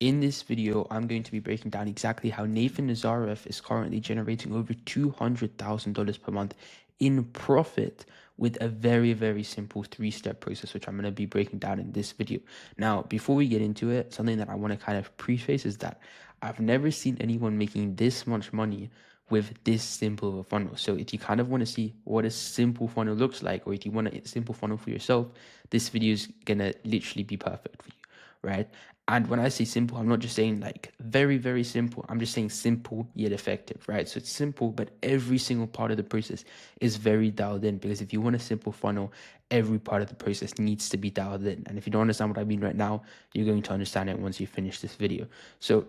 In this video, I'm going to be breaking down exactly how Nazareth is currently generating over $200,000 per month in profit with a very simple three-step process, which I'm going to be breaking down in this video. Now, before we get into it, something that I want to kind of preface is that I've never seen anyone making this much money with this simple of a funnel. So if you kind of want to see what a simple funnel looks like, or if you want a simple funnel for yourself, this video is going to literally be perfect for you, right? And when I say simple, I'm not just saying like very simple. I'm just saying simple yet effective, right? So it's simple, but every single part of the process is very dialed in, because if you want a simple funnel, every part of the process needs to be dialed in. And if you don't understand what I mean right now, you're going to understand it once you finish this video. So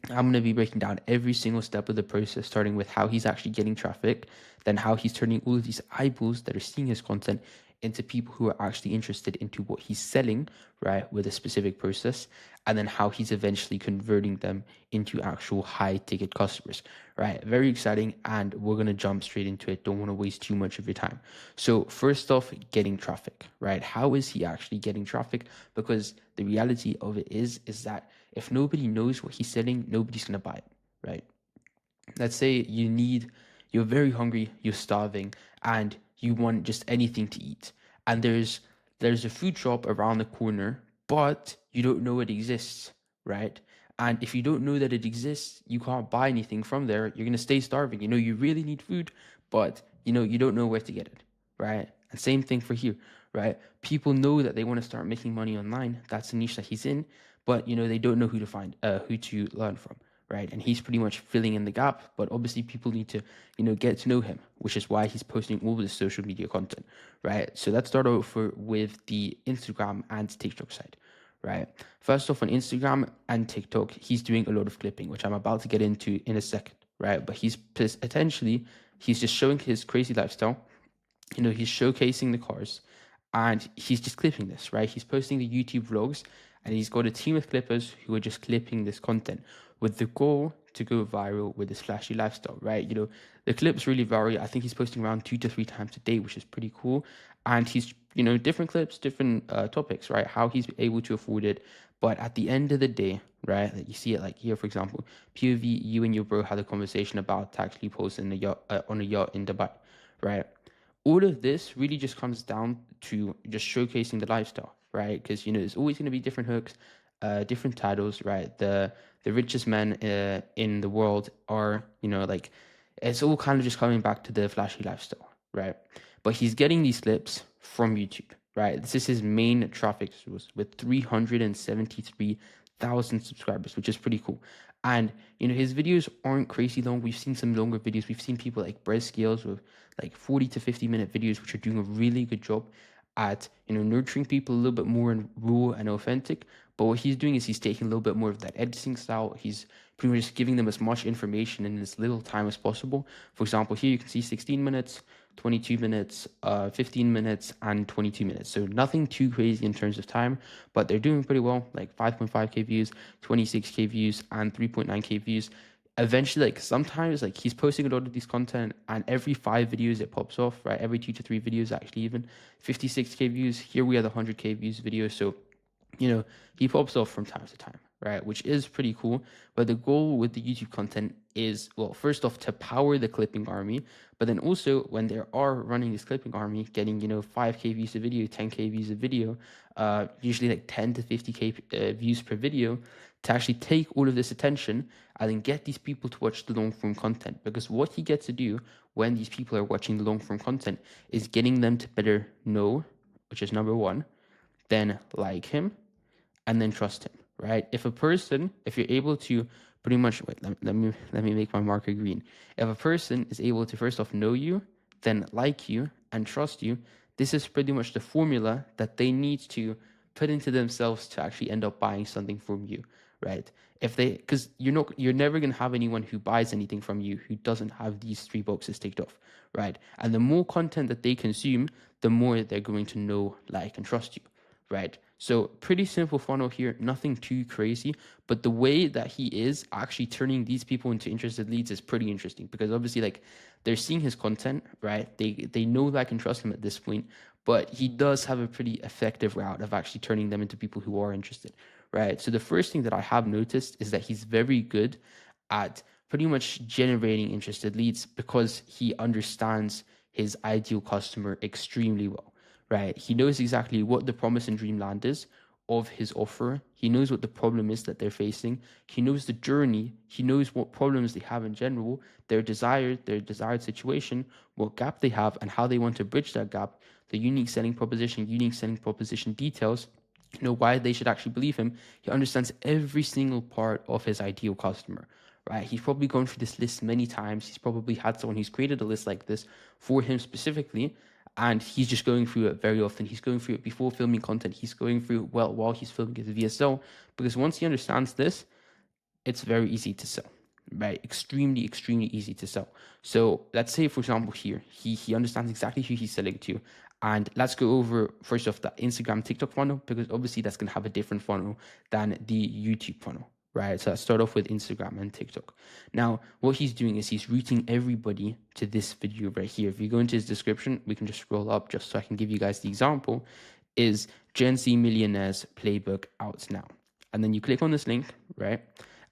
I'm going to be breaking down every single step of the process, starting with how he's actually getting traffic, then how he's turning all of these eyeballs that are seeing his content into people who are actually interested into what he's selling, right, with a specific process, and then how he's eventually converting them into actual high ticket customers, right? Very exciting, and we're going to jump straight into it. Don't want to waste too much of your time. So first off, getting traffic, right? How is he actually getting traffic? Because the reality of it is that if nobody knows what he's selling, nobody's going to buy it, right? Let's say you're very hungry, you're starving, and you want just anything to eat. And there's a food shop around the corner, but you don't know it exists, right? And if you don't know that it exists, you can't buy anything from there. You're gonna stay starving. You really need food, but you don't know where to get it, right? And same thing for here, right? People know that they want to start making money online. That's the niche that he's in, but they don't know who to learn from, right? And he's pretty much filling in the gap, but obviously people need to, get to know him, which is why he's posting all this social media content, right? So let's start over with the Instagram and TikTok side, right? First off, on Instagram and TikTok, he's doing a lot of clipping, which I'm about to get into in a second, right? But he's just showing his crazy lifestyle. He's showcasing the cars, and he's just clipping this, right? He's posting the YouTube vlogs, and he's got a team of clippers who are just clipping this content with the goal to go viral with this flashy lifestyle, right? The clips really vary. I think he's posting around 2 to 3 times a day, which is pretty cool. And he's, different clips, different topics, right? How he's able to afford it. But at the end of the day, right, like you see it like here, for example, POV, you and your bro had a conversation about tax loopholes in the yacht, on a yacht in Dubai, right? All of this really just comes down to just showcasing the lifestyle, right? Because there's always going to be different hooks, different titles, right? The richest men in the world are, like, it's all kind of just coming back to the flashy lifestyle, right? But he's getting these clips from YouTube, right? This is his main traffic source with 373,000 subscribers, which is pretty cool. And his videos aren't crazy long. We've seen some longer videos. We've seen people like Bread Scales with like 40 to 50-minute videos, which are doing a really good job at nurturing people a little bit more and raw and authentic. But what he's doing is he's taking a little bit more of that editing style. He's pretty much just giving them as much information in as little time as possible. For example, here you can see 16 minutes, 22 minutes, 15 minutes, and 22 minutes. So nothing too crazy in terms of time, but they're doing pretty well, like 5.5K views, 26K views, and 3.9K views. Eventually, like sometimes, like he's posting a lot of these content, and every 5 videos it pops off, right? Every 2 to 3 videos, actually, even 56K views. Here we have the 100K views video. So he pops off from time to time, right? Which is pretty cool. But the goal with the YouTube content is, well, first off, to power the clipping army, but then also when they are running this clipping army, getting 5K views a video, 10K views a video, usually like 10 to 50K views per video, to actually take all of this attention and then get these people to watch the long form content. Because what he gets to do when these people are watching the long form content is getting them to better know, which is number one, then like him, and then trust him, right? If you're able to pretty much, wait, let me make my marker green. If a person is able to first off know you, then like you and trust you, this is pretty much the formula that they need to put into themselves to actually end up buying something from you, right? Because you're never gonna have anyone who buys anything from you who doesn't have these 3 boxes ticked off, right? And the more content that they consume, the more they're going to know, like, and trust you, right? So pretty simple funnel here, nothing too crazy, but the way that he is actually turning these people into interested leads is pretty interesting, because obviously, like, they're seeing his content, right? They know that I can trust him at this point, but he does have a pretty effective route of actually turning them into people who are interested, right? So the first thing that I have noticed is that he's very good at pretty much generating interested leads because he understands his ideal customer extremely well, right? He knows exactly what the promise and dream land is of his offer. He knows what the problem is that they're facing. He knows the journey. He knows what problems they have in general, their desired situation, what gap they have, and how they want to bridge that gap, the unique selling proposition details, why they should actually believe him. He understands every single part of his ideal customer, right? He's probably gone through this list many times. He's probably had someone who's created a list like this for him specifically, and he's just going through it very often. He's going through it before filming content. He's going through it while he's filming his VSL, because once he understands this, it's very easy to sell, right? Extremely, extremely easy to sell. So let's say, for example, here, he understands exactly who he's selling to. And let's go over first off the Instagram, TikTok funnel, because obviously that's going to have a different funnel than the YouTube funnel, right? So let's start off with Instagram and TikTok. Now, what he's doing is he's routing everybody to this video right here. If you go into his description, we can just scroll up just so I can give you guys the example, is Gen Z Millionaires Playbook out now. And then you click on this link, right?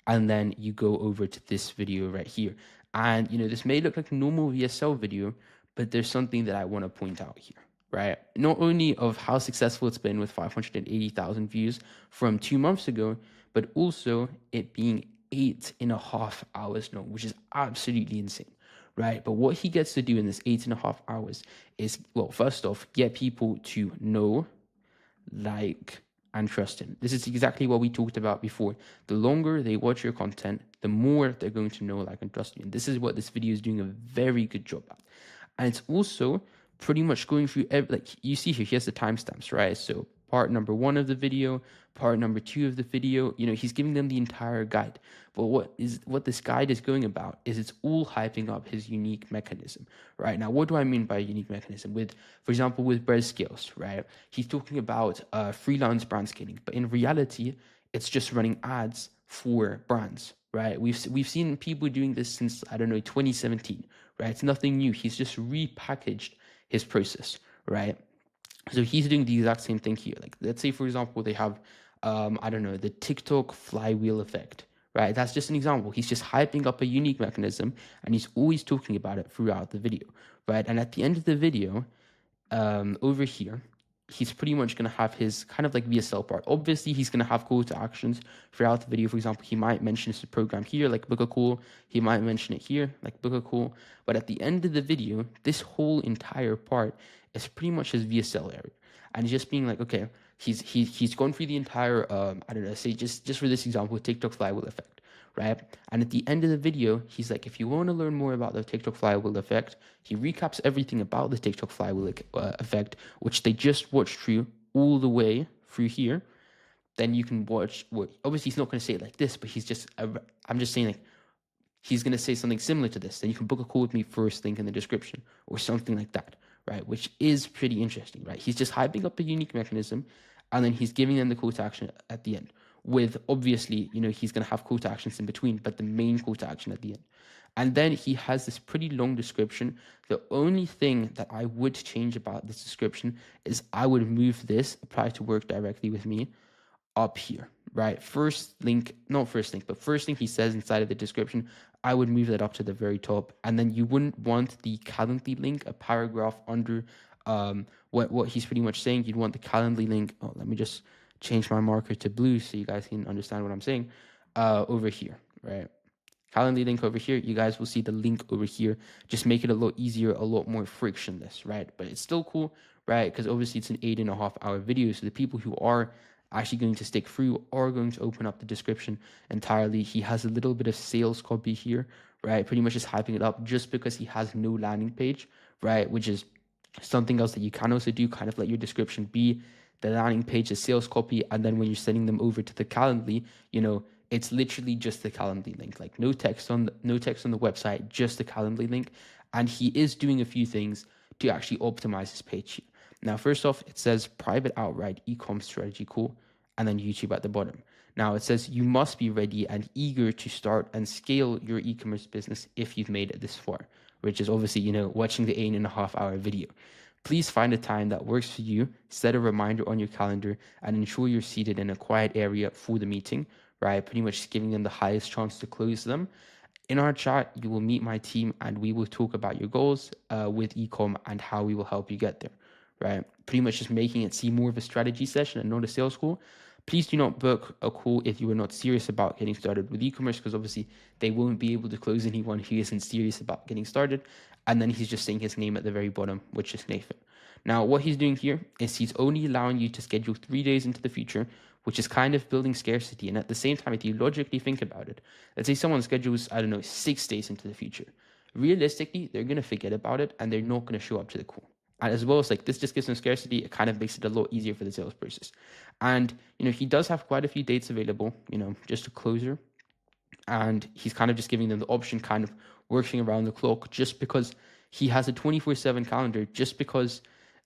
And then you go over to this video right here. And, this may look like a normal VSL video, but there's something that I want to point out here, right? Not only of how successful it's been with 580,000 views from 2 months ago, but also it being 8.5 hours long, which is absolutely insane, right? But what he gets to do in this 8.5 hours is, well, first off, get people to know, like, and trust him. This is exactly what we talked about before. The longer they watch your content, the more they're going to know, like, and trust you. And this is what this video is doing a very good job at. And it's also pretty much going through, like you see here, he has the timestamps, right? So part number 1 of the video, part number 2 of the video, he's giving them the entire guide. But what this guide is going about is it's all hyping up his unique mechanism, right? Now, what do I mean by unique mechanism? For example, with bread scales, right? He's talking about freelance brand scaling, but in reality, it's just running ads for brands, right? We've seen people doing this since, I don't know, 2017, right? It's nothing new. He's just repackaged his process, right? So he's doing the exact same thing here. Like, let's say, for example, they have, I don't know, the TikTok flywheel effect, right? That's just an example. He's just hyping up a unique mechanism, and he's always talking about it throughout the video, right? And at the end of the video, over here, he's pretty much going to have his kind of like VSL part. Obviously, he's going to have call to actions throughout the video. For example, he might mention his program here, like book a call. He might mention it here, like book a call. But at the end of the video, this whole entire part is pretty much his VSL area. And just being like, okay, he's gone through the entire, I don't know, say just for this example, TikTok flywheel effect, right? And at the end of the video, he's like, if you want to learn more about the TikTok flywheel effect, he recaps everything about the TikTok flywheel effect, which they just watched through all the way through here. Then you can watch what, obviously he's not going to say it like this, but I'm just saying, like, he's going to say something similar to this. Then you can book a call with me, first link in the description, or something like that, right? Which is pretty interesting, right? He's just hyping up a unique mechanism, and then he's giving them the call to action at the end. With, obviously, he's going to have call to actions in between, but the main call to action at the end. And then he has this pretty long description. The only thing that I would change about this description is I would move this apply to work directly with me up here, right? First thing he says inside of the description, I would move that up to the very top. And then you wouldn't want the Calendly link, a paragraph under what he's pretty much saying. You'd want the Calendly link. Oh, let me just change my marker to blue so you guys can understand what I'm saying. Over here, right? Calendly link over here. You guys will see the link over here. Just make it a lot easier, a lot more frictionless, right? But it's still cool, right? Because obviously it's an 8.5 hour video. So the people who are actually going to stick through are going to open up the description entirely. He has a little bit of sales copy here, right? Pretty much just hyping it up just because he has no landing page, right? Which is something else that you can also do, kind of let your description be the landing page, the sales copy, and then when you're sending them over to the Calendly, it's literally just the Calendly link, like no text on the website, just the Calendly link. And he is doing a few things to actually optimize his page here. Now, first off, it says private outright e-com strategy call, and then YouTube at the bottom. Now, it says you must be ready and eager to start and scale your e-commerce business if you've made it this far, which is obviously, watching the 8.5 hour video. Please find a time that works for you, set a reminder on your calendar, and ensure you're seated in a quiet area for the meeting, right? Pretty much giving them the highest chance to close them. In our chat, you will meet my team and we will talk about your goals with ecom and how we will help you get there, right? Pretty much just making it seem more of a strategy session and not a sales call. Please do not book a call if you are not serious about getting started with e-commerce, because obviously they won't be able to close anyone who isn't serious about getting started. And then he's just saying his name at the very bottom, which is Nathan. Now, what he's doing here is he's only allowing you to schedule 3 days into the future, which is kind of building scarcity. And at the same time, if you logically think about it, let's say someone schedules, I don't know, 6 days into the future. Realistically, they're going to forget about it and they're not going to show up to the call. And as well as like this just gives them scarcity, it kind of makes it a lot easier for the sales process. And, he does have quite a few dates available, just a closer. And he's kind of just giving them the option, kind of working around the clock, just because he has a 24/7 calendar, just because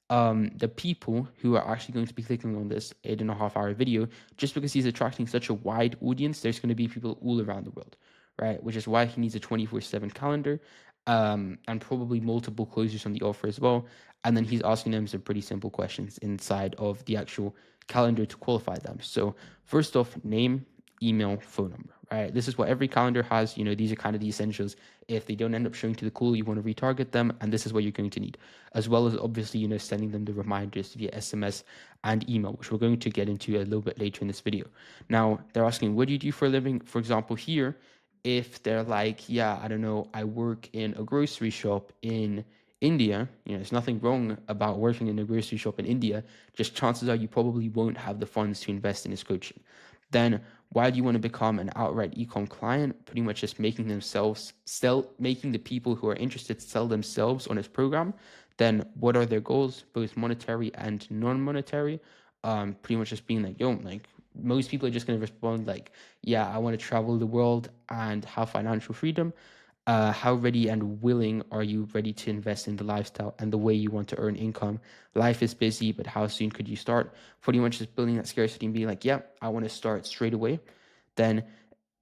the people who are actually going to be clicking on this 8.5 hour video, just because he's attracting such a wide audience, there's going to be people all around the world, right? Which is why he needs a 24/7 calendar, and probably multiple closers on the offer as well. And then he's asking them some pretty simple questions inside of the actual calendar to qualify them. So first off, name, email, phone number, right? This is what every calendar has. These are kind of the essentials. If they don't end up showing to the call, you want to retarget them, and this is what you're going to need, as well as obviously, sending them the reminders via SMS and email, which we're going to get into a little bit later in this video. Now, they're asking, what do you do for a living? For example, here, if they're like, yeah, I don't know, I work in a grocery shop in India, there's nothing wrong about working in a grocery shop in India, just chances are you probably won't have the funds to invest in his coaching. Then why do you want to become an outright ecom client? Pretty much just making the people who are interested sell themselves on his program. Then what are their goals, both monetary and non-monetary? Pretty much just being like, yo, like most people are just going to respond like, yeah, I want to travel the world and have financial freedom. How ready and willing are you ready to invest in the lifestyle and the way you want to earn income? Life is busy, but how soon could you start? Pretty much just building that scarcity and being like, yeah, I want to start straight away. Then,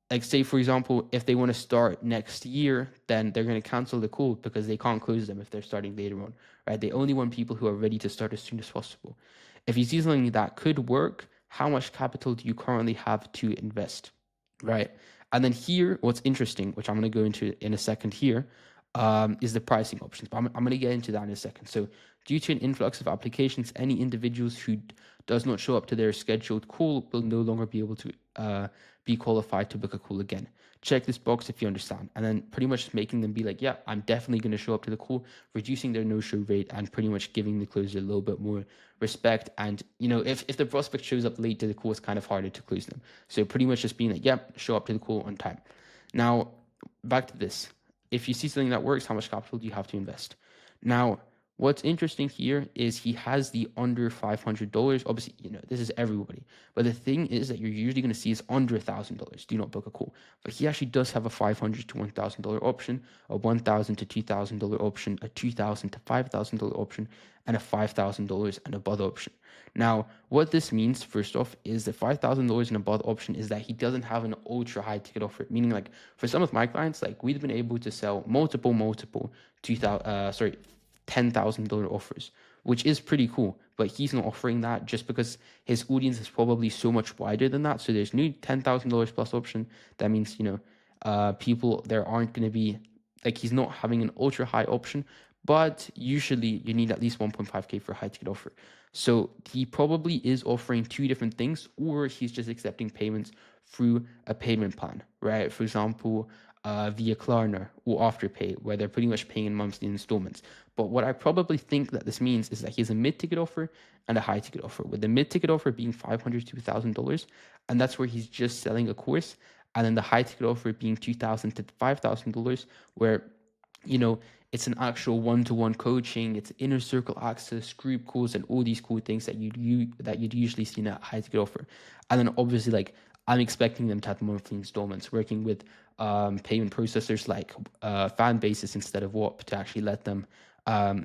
like, say, for example, if they want to start next year, then they're going to cancel the call because they can't close them if they're starting later on, right? They only want people who are ready to start as soon as possible. If you see something that could work, how much capital do you currently have to invest? Right. And then here, what's interesting, which I'm going to go into in a second here, is the pricing options. But I'm going to get into that in a second. So due to an influx of applications, any individuals who does not show up to their scheduled call will no longer be able to be qualified to book a call again. Check this box if you understand. And then pretty much making them be like, yeah, I'm definitely going to show up to the call, reducing their no-show rate and pretty much giving the closer a little bit more respect. And, if the prospect shows up late to the call, it's kind of harder to close them. So pretty much just being like, yeah, show up to the call on time. Now, back to this. If you see something that works, how much capital do you have to invest? Now, what's interesting here is he has the under $500. Obviously, this is everybody. But the thing is that you're usually going to see is under $1,000. Do not book a call. But he actually does have a $500 to $1,000 option, a $1,000 to $2,000 option, a $2,000 to $5,000 option, and a $5,000 and above option. Now, what this means, first off, is the $5,000 and above option is that he doesn't have an ultra high ticket offer. Meaning, like for some of my clients, like we've been able to sell multiple $10,000 offers, which is pretty cool. But he's not offering that just because his audience is probably so much wider than that. So there's new $10,000 plus option. That means people there aren't going to be like he's not having an ultra high option, but usually you need at least 1.5K for a high ticket offer. So he probably is offering two different things, or he's just accepting payments through a payment plan, right? For example, via Klarna or Afterpay, where they're pretty much paying in monthly installments. But what I probably think that this means is that he has a mid-ticket offer and a high-ticket offer, with the mid-ticket offer being $500 to $1,000, and that's where he's just selling a course, and then the high-ticket offer being $2,000 to $5,000, where it's an actual one-to-one coaching, it's inner circle access, group calls, and all these cool things that you'd usually see in a high ticket offer. And then obviously, like I'm expecting them to have monthly installments, working with payment processors like fan bases instead of WAP to actually let them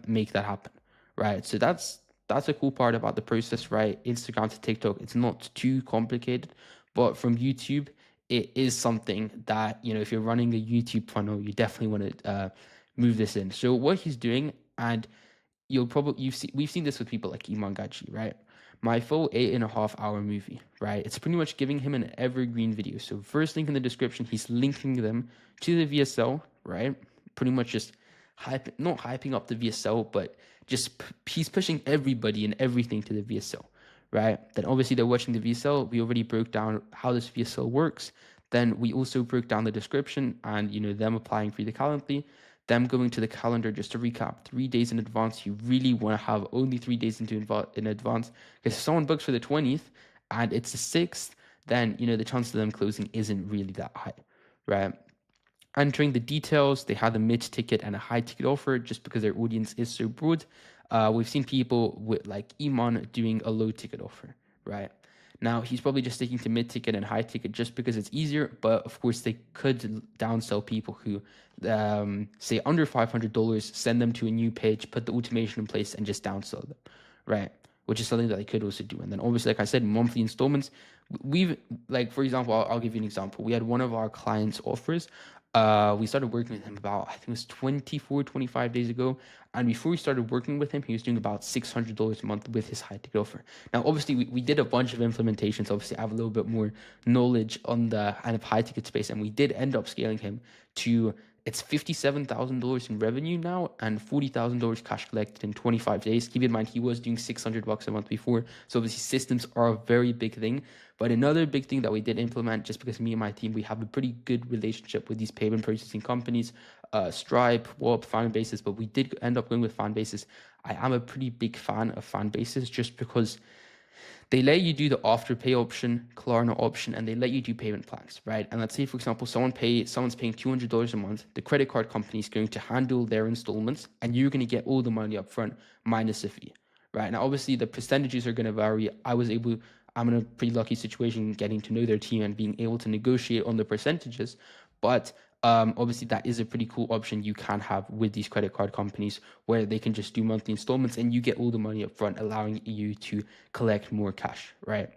make that happen, right? So that's a cool part about the process, right? Instagram to TikTok, it's not too complicated, but from YouTube, it is something that if you're running a YouTube funnel, you definitely want to move this in. So what he's doing, and we've seen this with people like Iman Gachi, right? My full 8.5 hour movie, right? It's pretty much giving him an evergreen video. So first link in the description, he's linking them to the VSL, right? Pretty much just not hyping up the VSL, but just he's pushing everybody and everything to the VSL, right? Then obviously they're watching the VSL. We already broke down how this VSL works. Then we also broke down the description and them applying for the Calendly, them going to the calendar. Just to recap, 3 days in advance. You really want to have only 3 days in advance, because if someone books for the 20th and it's the 6th, then the chance of them closing isn't really that high, right? Entering the details, they had a mid-ticket and a high-ticket offer just because their audience is so broad. We've seen people with like Iman doing a low-ticket offer, right? Now, he's probably just sticking to mid-ticket and high-ticket just because it's easier, but of course, they could downsell people who say under $500, send them to a new page, put the automation in place, and just downsell them, right? Which is something that they could also do. And then obviously, like I said, monthly installments. We've, like, for example, I'll give you an example. We had one of our clients offers. We started working with him about, I think it was 24, 25 days ago. And before we started working with him, he was doing about $600 a month with his high ticket offer. Now, obviously, we did a bunch of implementations. Obviously, I have a little bit more knowledge on the kind of high ticket space. And we did end up scaling him to, it's $57,000 in revenue now and $40,000 cash collected in 25 days. Keep in mind, he was doing $600 a month before. So obviously systems are a very big thing. But another big thing that we did implement, just because me and my team, we have a pretty good relationship with these payment processing companies, Stripe, Wop, Fanbases, but we did end up going with Fanbases. I am a pretty big fan of Fanbases just because they let you do the afterpay option, Klarna option, and they let you do payment plans, right? And let's say, for example, someone's paying $200 a month. The credit card company is going to handle their installments, and you're going to get all the money up front minus a fee, right? Now, obviously, the percentages are going to vary. I'm in a pretty lucky situation getting to know their team and being able to negotiate on the percentages, but obviously that is a pretty cool option you can have with these credit card companies, where they can just do monthly installments and you get all the money up front, allowing you to collect more cash, right?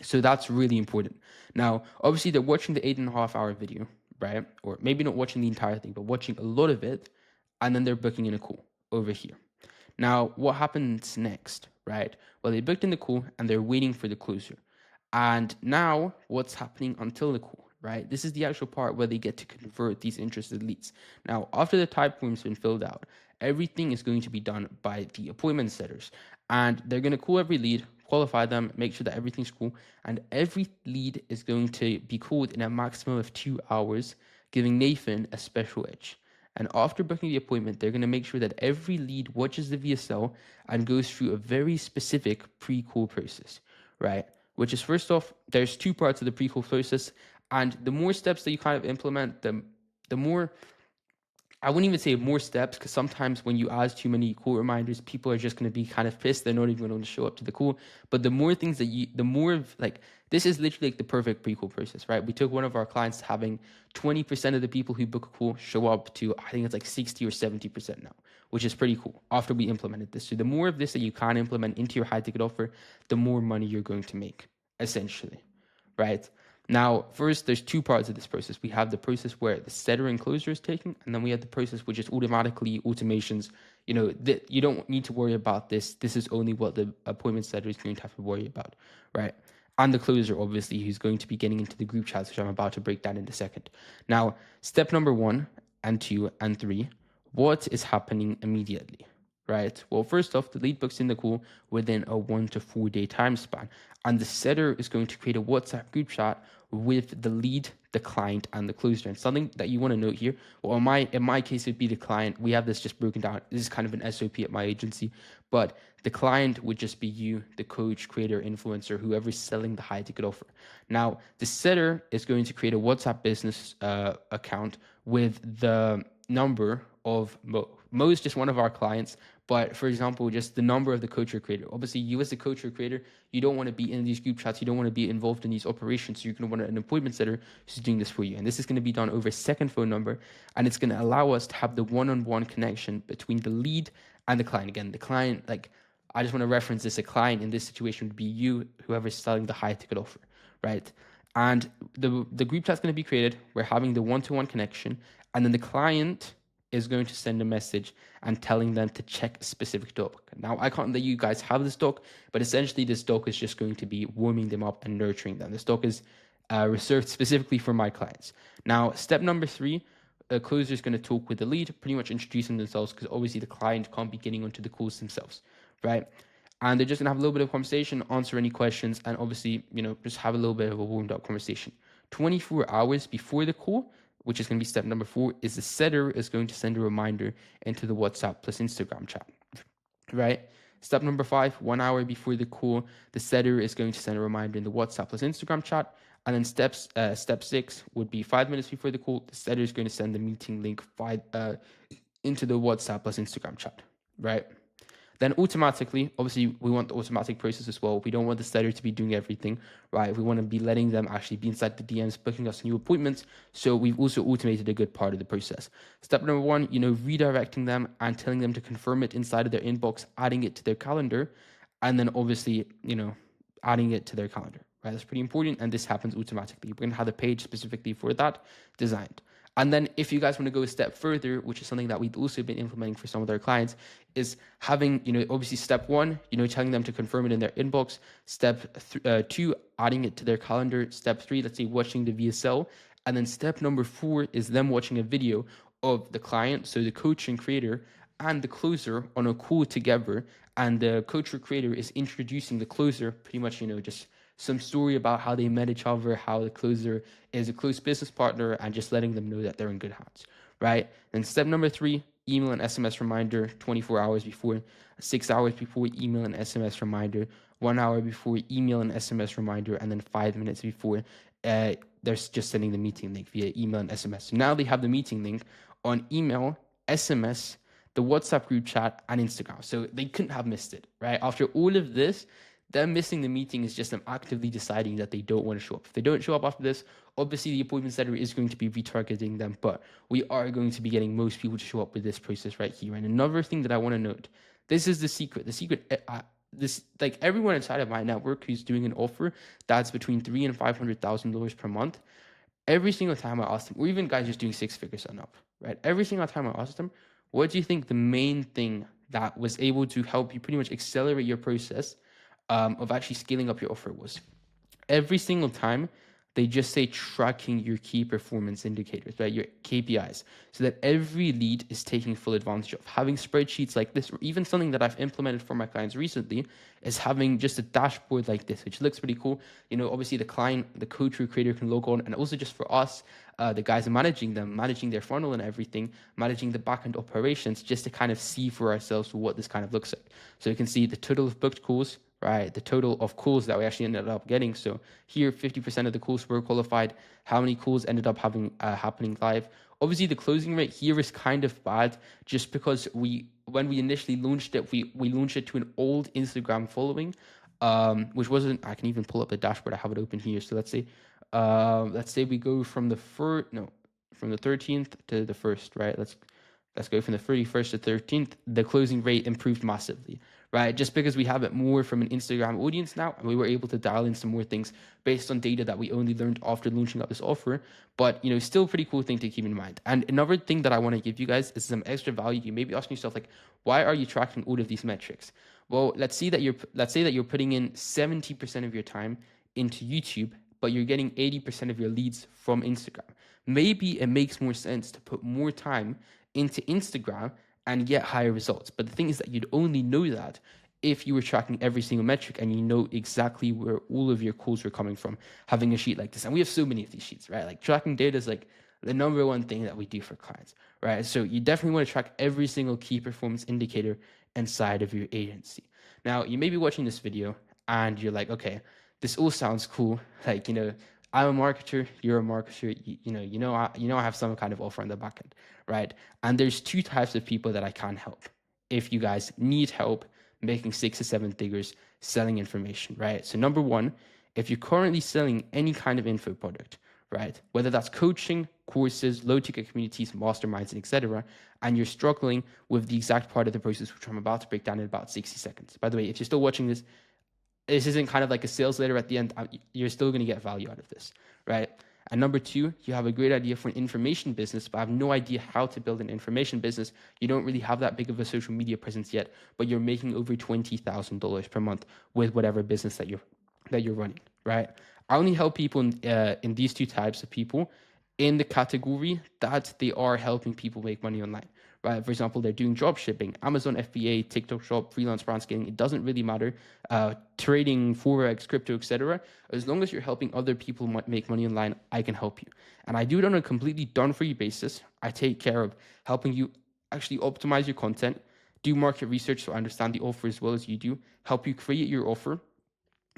So that's really important. Now, obviously they're watching the 8.5 hour video, right? Or maybe not watching the entire thing, but watching a lot of it, and then they're booking in a call over here. Now, what happens next, right? Well, they booked in the call and they're waiting for the closer. And now, what's happening until the call, right? This is the actual part where they get to convert these interested leads. Now, after the type form's been filled out, everything is going to be done by the appointment setters. And they're going to call every lead, qualify them, make sure that everything's cool. And every lead is going to be called in a maximum of 2 hours, giving Nathan a special edge. And after booking the appointment, they're going to make sure that every lead watches the VSL and goes through a very specific pre-call process, right? Which is, first off, there's two parts of the pre-call process. And the more steps that you kind of implement, the more, I wouldn't even say more steps, because sometimes when you add too many call reminders, people are just going to be kind of pissed. They're not even going to show up to the call. But the more things that the more of, like, this is literally like the perfect pre-call process, right? We took one of our clients having 20% of the people who book a call show up to, I think it's like 60 or 70% now, which is pretty cool after we implemented this. So the more of this that you can implement into your high ticket offer, the more money you're going to make, essentially, right? Now, first, there's two parts of this process. We have the process where the setter and closer is taking, and then we have the process which is automatically automations. You don't need to worry about this. This is only what the appointment setter is going to have to worry about, right? And the closer, obviously, who's going to be getting into the group chats, which I'm about to break down in a second. Now, step number 1 and 2 and 3, what is happening immediately? Right. Well, first off, the lead books in the call within a 1 to 4 day time span. And the setter is going to create a WhatsApp group chat with the lead, the client, and the closer. And something that you want to note here, well, in my case, it'd be the client. We have this just broken down. This is kind of an SOP at my agency, but the client would just be you, the coach, creator, influencer, whoever's selling the high ticket offer. Now, the setter is going to create a WhatsApp business account with the number of Mo's just one of our clients, but for example, just the number of the coach or creator. Obviously, you as the coach or creator, you don't want to be in these group chats. You don't want to be involved in these operations. So you're going to want an appointment setter who's doing this for you. And this is going to be done over a second phone number. And it's going to allow us to have the one-on-one connection between the lead and the client. Again, the client, like, I just want to reference this. A client in this situation would be you, whoever's selling the high ticket offer, right? And the group chat's going to be created. We're having the one-to-one connection. And then the client is going to send a message and telling them to check a specific doc. Now, I can't let you guys have this doc, but essentially this doc is just going to be warming them up and nurturing them. This doc is reserved specifically for my clients. Now, step number 3, a closer is going to talk with the lead, pretty much introducing themselves, because obviously the client can't be getting onto the calls themselves, right? And they're just going to have a little bit of conversation, answer any questions, and obviously, just have a little bit of a warmed up conversation. 24 hours before the call, which is going to be step number 4, is the setter is going to send a reminder into the WhatsApp plus Instagram chat, right? Step number 5, 1 hour before the call, the setter is going to send a reminder in the WhatsApp plus Instagram chat. And then step 6 would be 5 minutes before the call, the setter is going to send the meeting link into the WhatsApp plus Instagram chat, right? Then automatically, obviously, we want the automatic process as well. We don't want the setter to be doing everything, right? We want to be letting them actually be inside the DMs, booking us new appointments. So we've also automated a good part of the process. Step number 1, redirecting them and telling them to confirm it inside of their inbox, adding it to their calendar, and then obviously, adding it to their calendar, right? That's pretty important, and this happens automatically. We're going to have a page specifically for that designed. And then if you guys want to go a step further, which is something that we've also been implementing for some of our clients, is having, obviously step 1, telling them to confirm it in their inbox. Step 2, adding it to their calendar. Step 3, let's say watching the VSL. And then step number 4 is them watching a video of the client, so the coach and creator, and the closer on a call together. And the coach or creator is introducing the closer, pretty much, just some story about how they met each other, how the closer is a close business partner, and just letting them know that they're in good hands, right? Then step number 3, email and SMS reminder 24 hours before, 6 hours before, email and SMS reminder, 1 hour before, email and SMS reminder, and then 5 minutes before, they're just sending the meeting link via email and SMS. So now they have the meeting link on email, SMS, the WhatsApp group chat, and Instagram. So they couldn't have missed it, right? After all of this, them missing the meeting is just them actively deciding that they don't want to show up. If they don't show up after this, obviously the appointment setter is going to be retargeting them, but we are going to be getting most people to show up with this process right here. And another thing that I want to note, this is the secret. The secret, this, like, everyone inside of my network who's doing an offer that's between $300,000 and $500,000 per month, every single time I ask them, or even guys just doing 6 figures and up, right? Every single time I ask them, what do you think the main thing that was able to help you pretty much accelerate your process of actually scaling up your offer was? Every single time, they just say tracking your key performance indicators, right? Your KPIs, so that every lead is taking full advantage of. Having spreadsheets like this, or even something that I've implemented for my clients recently, is having just a dashboard like this, which looks pretty cool. Obviously the client, the coach or creator can log on, and also just for us, the guys managing them, managing their funnel and everything, managing the backend operations, just to kind of see for ourselves what this kind of looks like. So you can see the total of booked calls, right? The total of calls that we actually ended up getting. So here, 50% of the calls were qualified. How many calls ended up happening live? Obviously, the closing rate here is kind of bad, just because when we initially launched it, we launched it to an old Instagram following, which wasn't. I can even pull up the dashboard. I have it open here. So let's say we go from the 13th to the 1st, right? Let's go from the 31st to 13th. The closing rate improved massively, right? Just because we have it more from an Instagram audience now, and we were able to dial in some more things based on data that we only learned after launching up this offer. But, still a pretty cool thing to keep in mind. And another thing that I want to give you guys is some extra value. You may be asking yourself, like, why are you tracking all of these metrics? Well, let's say that you're putting in 70% of your time into YouTube, but you're getting 80% of your leads from Instagram. Maybe it makes more sense to put more time into Instagram and get higher results. But the thing is that you'd only know that if you were tracking every single metric and you know exactly where all of your calls were coming from, having a sheet like this. And we have so many of these sheets, right? Like, tracking data is like the number one thing that we do for clients, right? So you definitely want to track every single key performance indicator inside of your agency. Now, you may be watching this video and you're like, okay, this all sounds cool. Like, I'm a marketer, you're a marketer, I have some kind of offer on the back end, right? And there's 2 types of people that I can help. If you guys need help making 6 to 7 figures selling information, right? So number 1, if you're currently selling any kind of info product, right? Whether that's coaching, courses, low ticket communities, masterminds, etc., and you're struggling with the exact part of the process, which I'm about to break down in about 60 seconds. By the way, if you're still watching this isn't kind of like a sales letter at the end. You're still going to get value out of this, right? And number two, you have a great idea for an information business, but have no idea how to build an information business. You don't really have that big of a social media presence yet, but you're making over $20,000 per month with whatever business that you're running, right? I only help people in these two types of people in the category that they are helping people make money online, right? For example, they're doing drop shipping, Amazon FBA, TikTok Shop, freelance brand scaling. It doesn't really matter. Trading, forex, crypto, etc. As long as you're helping other people make money online, I can help you. And I do it on a completely done for you basis. I take care of helping you actually optimize your content, do market research so I understand the offer as well as you do, help you create your offer,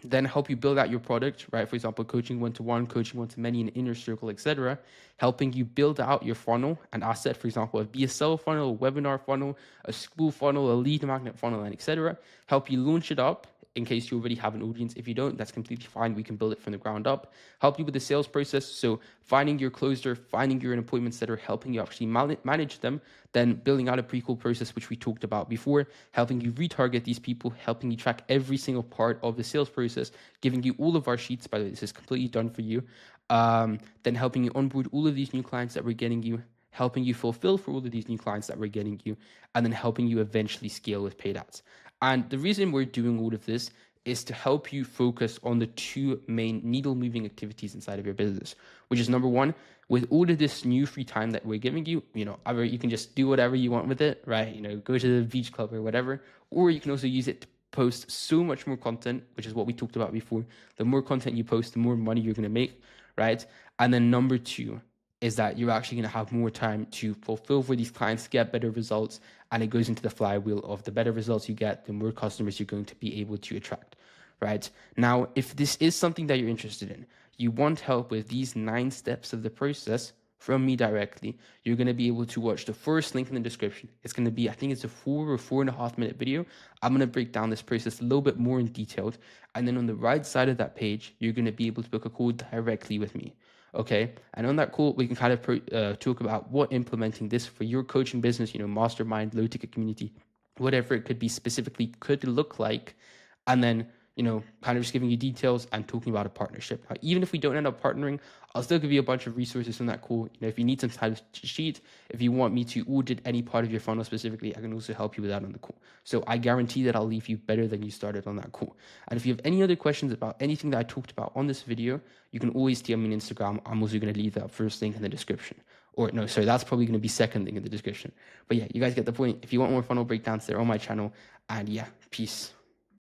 then help you build out your product, right? For example, coaching one-to-one, coaching one-to-many, an inner circle, etc. Helping you build out your funnel and asset, for example, a BSL funnel, a webinar funnel, a school funnel, a lead magnet funnel, and etc. Help you launch it up in case you already have an audience. If you don't, that's completely fine. We can build it from the ground up. Help you with the sales process. So finding your closer, finding your appointments that are helping you actually manage them, then building out a pre-call process, which we talked about before, helping you retarget these people, helping you track every single part of the sales process, giving you all of our sheets. By the way, this is completely done for you. Then helping you onboard all of these new clients that we're getting you, helping you fulfill for all of these new clients that we're getting you, and then helping you eventually scale with paid ads. And the reason we're doing all of this is to help you focus on the two main needle moving activities inside of your business, which is number one, with all of this new free time that we're giving you, either you can just do whatever you want with it, right? Go to the beach club or whatever, or you can also use it to post so much more content, which is what we talked about before. The more content you post, the more money you're going to make, right? And then number two is that you're actually going to have more time to fulfill for these clients, get better results, and it goes into the flywheel of the better results you get, the more customers you're going to be able to attract, right? Now, if this is something that you're interested in, you want help with these 9 steps of the process from me directly, you're going to be able to watch the first link in the description. It's going to be, I think it's a 4 or 4.5 minute video. I'm going to break down this process a little bit more in detail. And then on the right side of that page, you're going to be able to book a call directly with me. Okay. And on that call, we can kind of talk about what implementing this for your coaching business, mastermind, low ticket community, whatever it could be specifically could look like. And then, kind of just giving you details and talking about a partnership. Now, even if we don't end up partnering, I'll still give you a bunch of resources on that call. If you need some type of sheet, if you want me to audit any part of your funnel specifically, I can also help you with that on the call. So I guarantee that I'll leave you better than you started on that call. And if you have any other questions about anything that I talked about on this video, you can always DM me on Instagram. I'm also going to leave that first link in the description. Or no, sorry, that's probably going to be second link in the description. But yeah, you guys get the point. If you want more funnel breakdowns, they're on my channel. And yeah, peace.